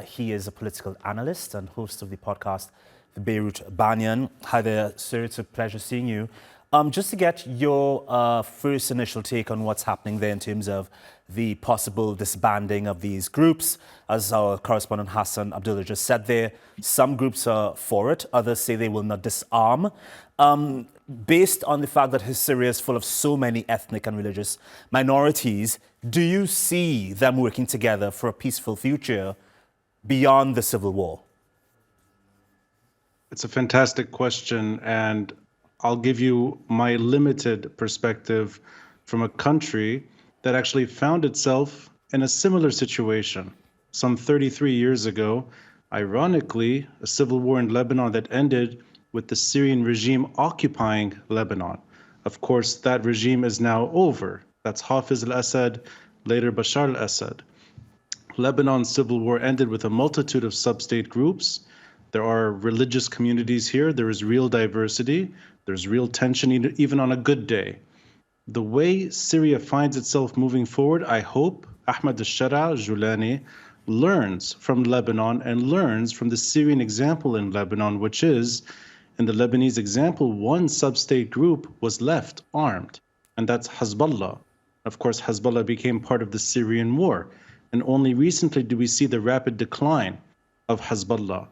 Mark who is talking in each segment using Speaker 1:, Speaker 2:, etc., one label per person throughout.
Speaker 1: He is a political analyst and host of the podcast, The Beirut Banyan. Hi there, sir. It's a pleasure seeing you. Just to get your first initial take on what's happening there in terms of the possible disbanding of these groups. As our correspondent Hassan Abdullah just said there, some groups are for it, others say they will not disarm. Based on the fact that Syria is full of so many ethnic and religious minorities, do you see them working together for a peaceful future beyond the civil war?
Speaker 2: It's a fantastic question, and I'll give you my limited perspective from a country that actually found itself in a similar situation some 33 years ago. Ironically, a civil war in Lebanon that ended with the Syrian regime occupying Lebanon. Of course, that regime is now over. That's Hafiz al-Assad, later Bashar al-Assad. Lebanon's civil war ended with a multitude of sub-state groups. There are religious communities here. There is real diversity. There's real tension even on a good day. The way Syria finds itself moving forward, I hope Ahmed al-Sharaa Julani learns from Lebanon and learns from the Syrian example in Lebanon, which is, in the Lebanese example, one sub-state group was left armed, and that's Hezbollah. Of course, Hezbollah became part of the Syrian war, and only recently do we see the rapid decline of Hezbollah.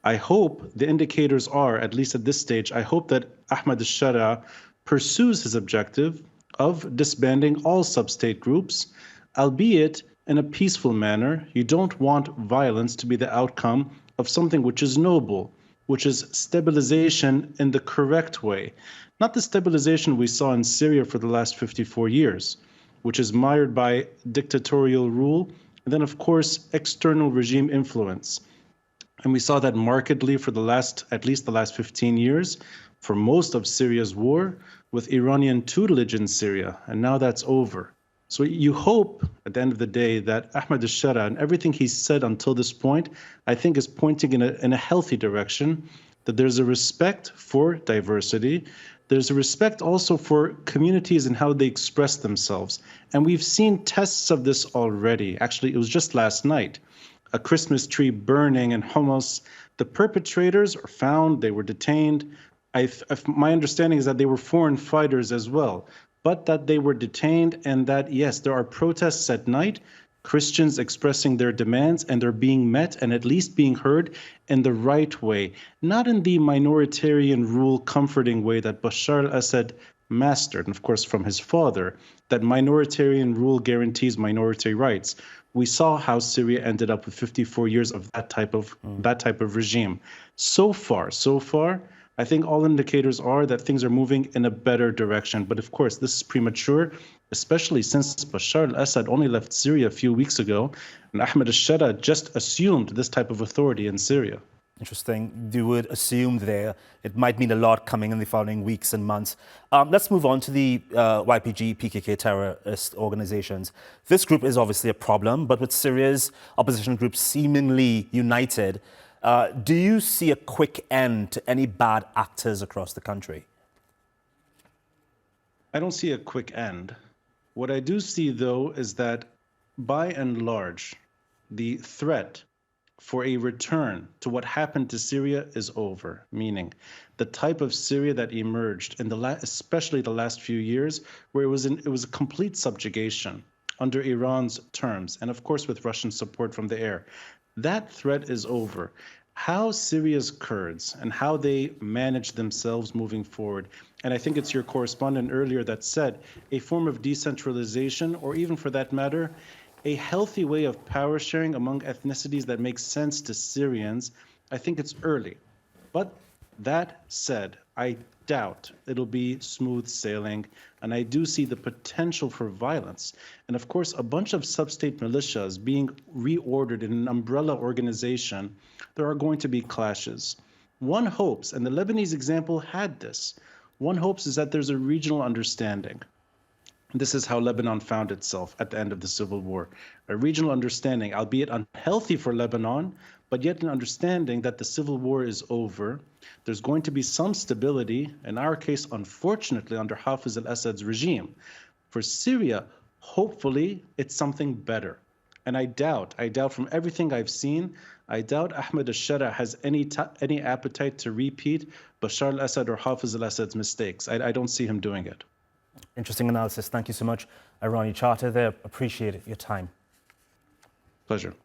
Speaker 2: I hope the indicators are, at least at this stage, I hope that Ahmed al-Sharaa pursues his objective of disbanding all sub-state groups, albeit in a peaceful manner. You don't want violence to be the outcome of something which is noble, which is stabilization in the correct way. Not the stabilization we saw in Syria for the last 54 years, which is mired by dictatorial rule, and then, of course, external regime influence. And we saw that markedly for at least the last 15 years, for most of Syria's war, with Iranian tutelage in Syria, and now that's over. So you hope, at the end of the day, that Ahmed al-Sharaa and everything he's said until this point, I think is pointing in a healthy direction, that there's a respect for diversity. There's a respect also for communities and how they express themselves. And we've seen tests of this already. Actually, it was just last night. A Christmas tree burning in Homs. The perpetrators are found, they were detained. My understanding is that they were foreign fighters as well, but that they were detained, and that, yes, there are protests at night, Christians expressing their demands, and they're being met and at least being heard in the right way, not in the minoritarian rule comforting way that Bashar al-Assad mastered, and of course from his father, that minoritarian rule guarantees minority rights. We saw how Syria ended up with 54 years of that type of regime. So far, I think all indicators are that things are moving in a better direction. But of course, this is premature, especially since Bashar al-Assad only left Syria a few weeks ago, and Ahmed al-Sharaa just assumed this type of authority in Syria.
Speaker 1: Interesting. The word assumed there. It might mean a lot coming in the following weeks and months. Let's move on to the YPG, PKK terrorist organizations. This group is obviously a problem, but with Syria's opposition groups seemingly united, do you see a quick end to any bad actors across the country?
Speaker 2: I don't see a quick end. What I do see, though, is that by and large, the threat for a return to what happened to Syria is over, meaning the type of Syria that emerged in especially the last few years, where it was a complete subjugation under Iran's terms, and of course with Russian support from the air. That threat is over. How Syria's Kurds and how they manage themselves moving forward, and I think it's your correspondent earlier that said a form of decentralization, or even for that matter, a healthy way of power sharing among ethnicities that makes sense to Syrians, I think it's early. But that said, I doubt it'll be smooth sailing, and I do see the potential for violence. And of course, a bunch of sub-state militias being reordered in an umbrella organization, there are going to be clashes. One hopes, and the Lebanese example had this, one hopes is that there's a regional understanding. This is how Lebanon found itself at the end of the civil war. A regional understanding, albeit unhealthy for Lebanon, but yet an understanding that the civil war is over. There's going to be some stability, in our case, unfortunately, under Hafiz al-Assad's regime. For Syria, hopefully, it's something better. And I doubt from everything I've seen, I doubt Ahmed al-Sharaa has any appetite to repeat Bashar al-Assad or Hafiz al-Assad's mistakes. I don't see him doing it.
Speaker 1: Interesting analysis. Thank you so much, Ronnie Chatah there. Appreciate your time.
Speaker 2: Pleasure.